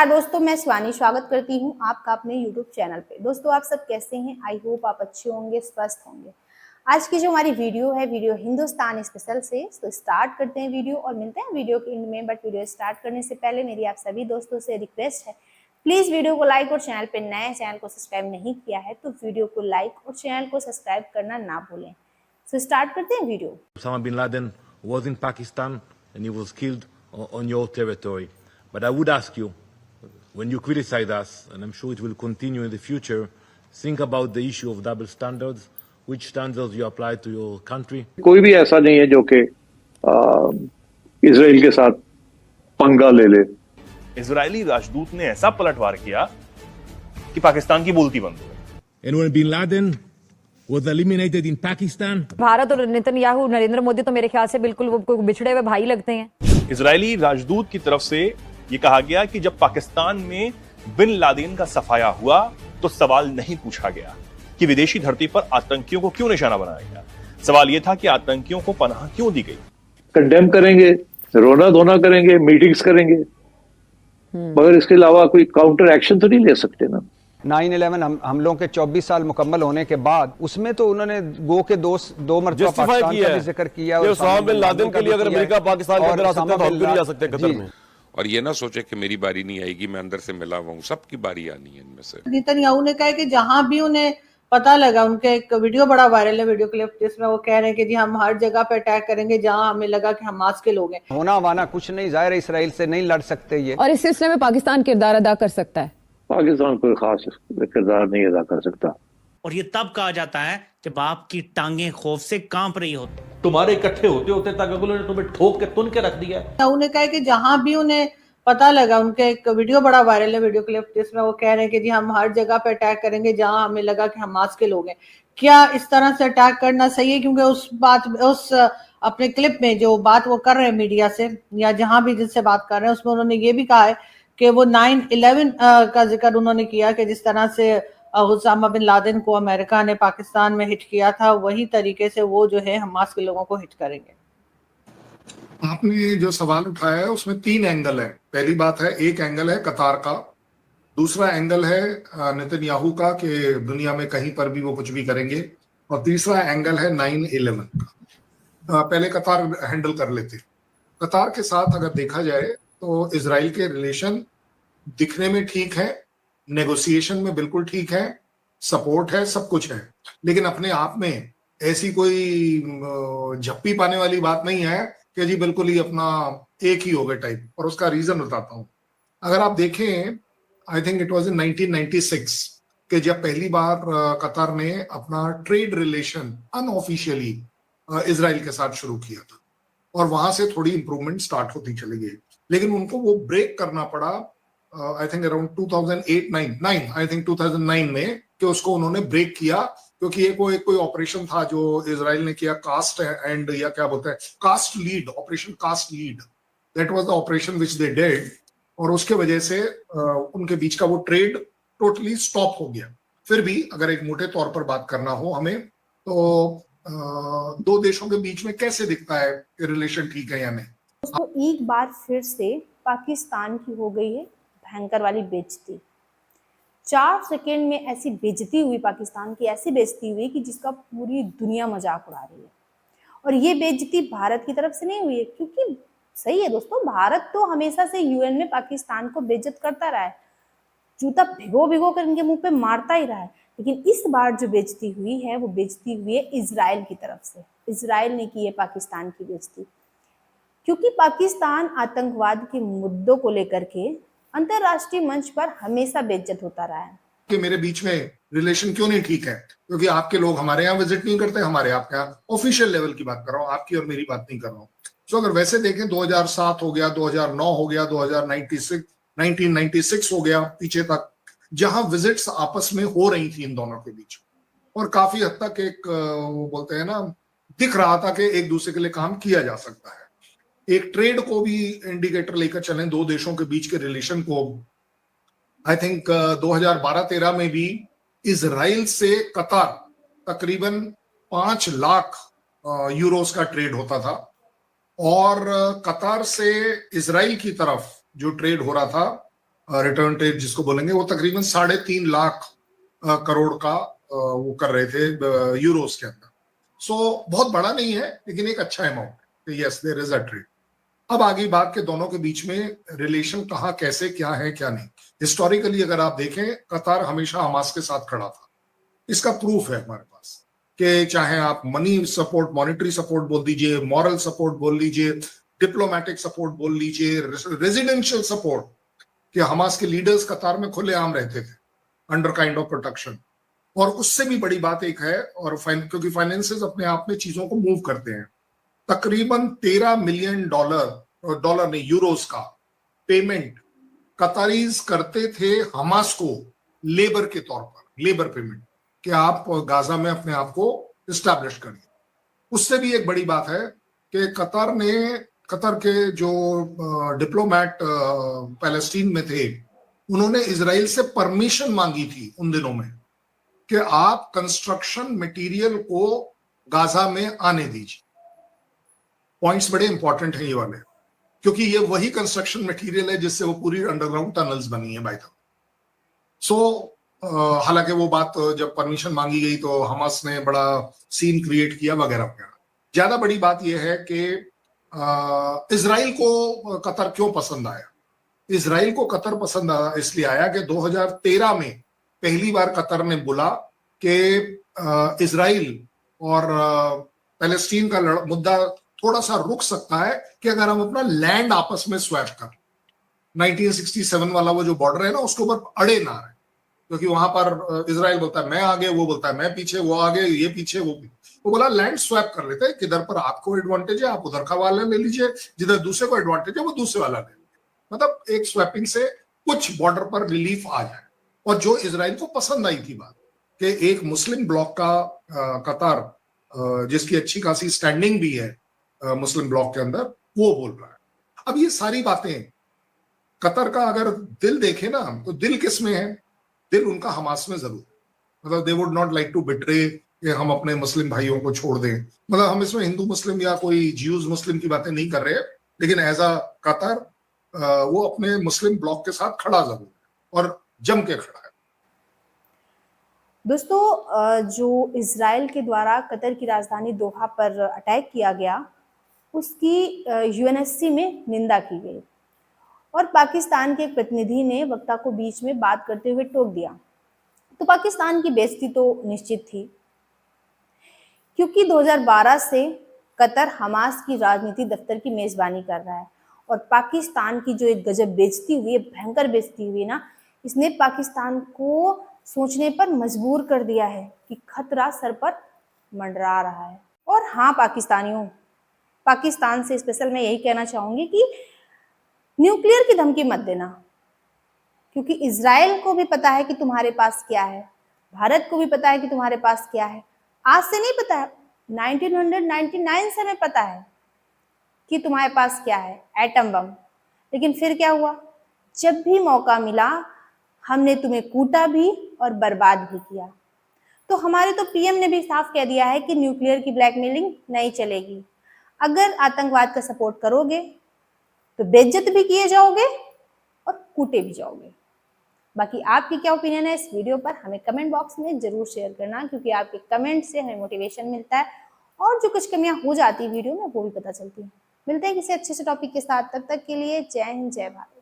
नमस्कार दोस्तों, मैं शिवानी स्वागत करती हूं आपका अपने YouTube चैनल पे। दोस्तों, आप सब कैसे हैं? आई होप आप अच्छे होंगे, स्वस्थ होंगे। आज की जो हमारी वीडियो है, वीडियो हिंदुस्तान स्पेशल से, तो स्टार्ट करते हैं वीडियो और मिलते हैं वीडियो के एंड में। बट वीडियो स्टार्ट करने से पहले मेरी आप सभी दोस्तों से रिक्वेस्ट है, प्लीज वीडियो को लाइक और चैनल पे नए चैनल को सब्सक्राइब नहीं किया है तो वीडियो को लाइक और चैनल को सब्सक्राइब करना ना भूलें। तो स्टार्ट करते हैं video. Osama bin Laden was in Pakistan and he was killed on your territory. But I would ask you, when you criticize us, and I'm sure it will continue in the future, think about the issue of double standards, which standards you apply to your country. कोई भी ऐसा नहीं है जो कि Israel के साथ पंगा ले ले। इजरायली राजदूत ने ऐसा पलटवार किया कि पाकिस्तान की बोलती बंद हो गई। And when bin Laden was eliminated in Pakistan, Bharat और नेतन्याहू, नरेंद्र मोदी तो मेरे ख्याल से बिल्कुल वो बिछड़े हुए भाई लगते हैं। इजरायली राजदूत की तरफ से ये कहा गया कि जब पाकिस्तान में बिन लादेन का सफाया हुआ तो सवाल नहीं पूछा गया कि विदेशी धरती पर आतंकियों को क्यों निशाना बनाया गया। सवाल यह था कि आतंकियों को पनाह क्यों दी गई। कंडेम करेंगे, रोना धोना करेंगे, मीटिंग्स करेंगे, मगर इसके अलावा कोई काउंटर एक्शन तो नहीं ले सकते ना। 9/11 हमलों के 24 साल मुकम्मल होने के बाद उसमें तो उन्होंने गो के दो मरतबा पाकिस्तान का भी जिक्र किया। ओसामा बिन लादेन के लिए अगर अमेरिका पाकिस्तान के अंदर आ सकता है तो हम क्यों नहीं आ सकते कतर में? और ये ना सोचे कि मेरी बारी नहीं आएगी, मैं अंदर से मिला हुआ हूँ, सबकी बारी आनी है इनमें से। नेतन्याहू ने कहा कि जहां भी उन्हें पता लगा, उनके एक वीडियो बड़ा वायरल है, वीडियो क्लिप, जिसमें वो कह रहे हैं कि जी हम हर जगह पे अटैक करेंगे जहां हमें लगा कि हमास के लोग हैं। होना वाना कुछ नहीं, जाहिर है इसराइल से नहीं लड़ सकते ये। और इस सिलसिले में पाकिस्तान किरदार अदा कर सकता है। पाकिस्तान कोई खास किरदार नहीं अदा कर सकता। और ये तब कहा जाता है जब आपकी टांगें खौफ से कांप रही हो। तुम्हारे इकट्ठे होते होते तक अगले ने तुम्हें ठोक के तुन के रख दिया। नेतन्याहू ने कहा कि जहां भी उन्हें पता लगा, उनके एक वीडियो बड़ा वायरल है, वीडियो क्लिप, जिसमें वो कह रहे हैं कि जी हम हर जगह पे अटैक करेंगे जहां हमें लगा कि हमास के लोग हैं। क्या इस तरह से अटैक करना सही है? क्योंकि उस अपने क्लिप में जो बात वो कर रहे हैं मीडिया से या जहां भी जिससे बात कर रहे हैं, उसमें उन्होंने ये भी कहा है कि वो 9/11 का जिक्र उन्होंने किया कि जिस तरह से ओसामा बिन लादेन को अमेरिका ने पाकिस्तान में हिट किया था, वही तरीके से वो जो है हमास के लोगों को हिट करेंगे। आपने जो सवाल उठाया है उसमें 3 एंगल है। पहली बात है, एक एंगल है कतार का, दूसरा एंगल है नेतन्याहू का कि दुनिया में कहीं पर भी वो कुछ भी करेंगे, और तीसरा एंगल है 9/11 का। पहले कतार हैंडल कर लेते। कतार के साथ अगर देखा जाए तो इजराइल के रिलेशन दिखने में ठीक है, नेगोशिएशन में बिल्कुल ठीक है, सपोर्ट है, सब कुछ है, लेकिन अपने आप में ऐसी कोई झप्पी पाने वाली बात नहीं है कि जी बिल्कुल ही अपना एक ही हो गए टाइप। और उसका रीजन बताता हूं। अगर आप देखें, I think it was in 1996 कि जब पहली बार कतार ने अपना ट्रेड रिलेशन अनऑफिशियली इजराइल के साथ शुरू किया था, और वहां से थोड़ी इंप्रूवमेंट स्टार्ट होती चली गई, लेकिन उनको वो ब्रेक करना पड़ा I think around 2008-9 I think 2009 में, कि उसको उन्होंने ब्रेक किया, क्योंकि ये कोई ऑपरेशन था जो इजराइल ने किया, कास्ट एंड या क्या बोलते हैं, Cast Lead operation, Cast Lead, that was the operation which they did, और उसके वजह से उनके बीच का वो ट्रेड टोटली स्टॉप हो गया। फिर भी अगर एक मोटे तौर पर बात करना हो हमें, तो दो देशों के बीच में कैसे दिखता है कि रिलेशन ठीक है या नहीं। दोस्तों, एक बार फिर से पाकिस्तान की हो गई है भयंकर वाली बेइज्जती। 4 सेकंड में ऐसी बेइज्जती हुई पाकिस्तान की, ऐसी बेइज्जती हुई कि जिसका पूरी दुनिया मजाक उड़ा रही है। और ये बेइज्जती भारत की तरफ से नहीं हुई है, क्योंकि सही है दोस्तों, भारत तो हमेशा से यूएन में पाकिस्तान को बेइज्जत करता रहा है, जूता भिगो भिगो कर इनके मुंह पे मारता ही रहा है। लेकिन इस बार जो बेइज्जती हुई है, वो बेइज्जती हुई है इजराइल की तरफ से। इजराइल ने की है पाकिस्तान की बेइज्जती, क्योंकि पाकिस्तान आतंकवाद के मुद्दों को लेकर के अंतरराष्ट्रीय मंच पर हमेशा बेइज्जत होता रहा है। कि मेरे बीच में रिलेशन क्यों नहीं ठीक है? क्योंकि आपके लोग हमारे यहाँ विजिट नहीं करते, हमारे आपके यहाँ, ऑफिशियल लेवल की बात कर रहा हूँ, आपकी और मेरी बात नहीं कर रहा हूँ। तो अगर वैसे देखें, 2007 हो गया, 2009 हो गया, 1996 हो गया पीछे तक, जहां विजिट्स आपस में हो रही थी इन दोनों के बीच, और काफी हद तक एक वो बोलते हैं ना, दिख रहा था कि एक दूसरे के लिए काम किया जा सकता है। एक ट्रेड को भी इंडिकेटर लेकर चलें दो देशों के बीच के रिलेशन को। आई थिंक 2012-13 में भी इजराइल से कतार तकरीबन 5 लाख यूरोस का ट्रेड होता था, और कतार से इजराइल की तरफ जो ट्रेड हो रहा था रिटर्न ट्रेड जिसको बोलेंगे, वो तकरीबन 3.5 लाख करोड़ का वो कर रहे थे यूरोस के अंदर। सो बहुत बड़ा नहीं है, लेकिन एक अच्छा अमाउंट है। Yes, there is a trade. अब आगे बात के दोनों के बीच में रिलेशन कहाँ, कैसे, क्या है क्या नहीं। हिस्टोरिकली अगर आप देखें, कतार हमेशा हमास के साथ खड़ा था। इसका प्रूफ है हमारे पास कि चाहे आप मनी सपोर्ट, मॉनेटरी सपोर्ट बोल दीजिए, मॉरल सपोर्ट बोल लीजिए, डिप्लोमेटिक सपोर्ट बोल लीजिए, रेजिडेंशियल सपोर्ट, कि हमास के लीडर्स कतार में खुलेआम रहते थे अंडर काइंड ऑफ प्रोटेक्शन। और उससे भी बड़ी बात एक है, और क्योंकि फाइनेंसेस अपने आप में चीजों को मूव करते हैं, तकरीबन $13 मिलियन डॉलर नहीं, यूरोस का पेमेंट कतारीज करते थे हमास को लेबर के तौर पर, लेबर पेमेंट, कि आप गाजा में अपने आप को इस्टेब्लिश करिए। उससे भी एक बड़ी बात है कि कतर के जो डिप्लोमेट पैलेस्टीन में थे, उन्होंने इजराइल से परमिशन मांगी थी उन दिनों में कि आप कंस्ट्रक्शन मटेरियल को गाजा में आने दीजिए। पॉइंट्स बड़े इंपॉर्टेंट हैं ये वाले, क्योंकि ये वही कंस्ट्रक्शन मटेरियल है जिससे वो पूरी अंडरग्राउंड टनल्स बनी है बाय द। सो हालांकि वो बात जब परमिशन मांगी गई तो हमास ने बड़ा सीन क्रिएट किया वगैरह वगैरह। ज्यादा बड़ी बात यह है कि इजराइल को कतर क्यों पसंद आया। इजराइल को कतर पसंद इसलिए आया कि 2013 में पहली बार कतर ने बोला कि इजराइल और पैलेस्टीन का मुद्दा थोड़ा सा रुक सकता है कि अगर हम अपना लैंड आपस में स्वैप कर, 1967 वाला वो जो बॉर्डर है ना, उसके ऊपर अड़े ना रहे। क्योंकि वहां पर इजराइल बोलता है मैं आगे, वो बोलता है मैं पीछे, वो आगे ये पीछे वो पीछे। वो बोला लैंड स्वैप कर लेते हैं, किधर पर आपको एडवांटेज है आप उधर का वाला ले लीजिए, जिधर दूसरे को एडवांटेज है वो दूसरे वाला ले लीजिए। मतलब एक स्वैपिंग से कुछ बॉर्डर पर रिलीफ आ जाए। और जो इजराइल को पसंद आई थी बात कि एक मुस्लिम ब्लॉक का कतार, जिसकी अच्छी खासी स्टैंडिंग भी है मुस्लिम ब्लॉक के अंदर, वो बोल रहा है। अब ये सारी बातें कतर का अगर दिल देखे ना, तो दिल किस में है? दिल उनका हमास में जरूर, मतलब they would not like to betray कि हम अपने मुस्लिम भाइयों को छोड़ दें। मतलब हम इसमें हिंदू मुस्लिम या कोई ज्यूज मुस्लिम की बातें नहीं कर रहे, लेकिन एज अ कतर वो अपने मुस्लिम ब्लॉक के साथ खड़ा जरूर है और जम के खड़ा है। दोस्तों, जो इजराइल के द्वारा कतर की राजधानी दोहा पर अटैक किया गया, उसकी यूएनएससी में निंदा की गई और पाकिस्तान के एक प्रतिनिधि ने वक्ता को बीच में बात करते हुए टोक दिया। तो पाकिस्तान की बेइज्जती तो निश्चित थी, क्योंकि 2012 से कतर हमास की राजनीति दफ्तर की मेजबानी कर रहा है और पाकिस्तान की जो एक गजब बेइज्जती हुई है, भयंकर बेइज्जती हुई ना, इसने पाकिस्तान को सोचने पर मजबूर कर दिया है कि खतरा सर पर मंडरा रहा है। और हाँ पाकिस्तानियों, पाकिस्तान से स्पेशल मैं यही कहना चाहूंगी कि न्यूक्लियर की धमकी मत देना, क्योंकि इजराइल को भी पता है कि तुम्हारे पास क्या है, भारत को भी पता है कि तुम्हारे पास क्या है। आज से नहीं पता है, 1999 से हमें पता है कि तुम्हारे पास क्या है, एटम बम। लेकिन फिर क्या हुआ? जब भी मौका मिला हमने तुम्हें कूटा भी और बर्बाद भी किया। तो हमारे तो पीएम ने भी साफ कह दिया है कि न्यूक्लियर की ब्लैकमेलिंग नहीं चलेगी। अगर आतंकवाद का सपोर्ट करोगे तो बेइज्जत भी किए जाओगे और कूटे भी जाओगे। बाकी आपकी क्या ओपिनियन है इस वीडियो पर, हमें कमेंट बॉक्स में जरूर शेयर करना, क्योंकि आपके कमेंट से हमें मोटिवेशन मिलता है और जो कुछ कमियां हो जाती है वीडियो में वो भी पता चलती है। मिलते हैं किसी अच्छे से टॉपिक के साथ, तब तक के लिए जय हिंद जय भारत।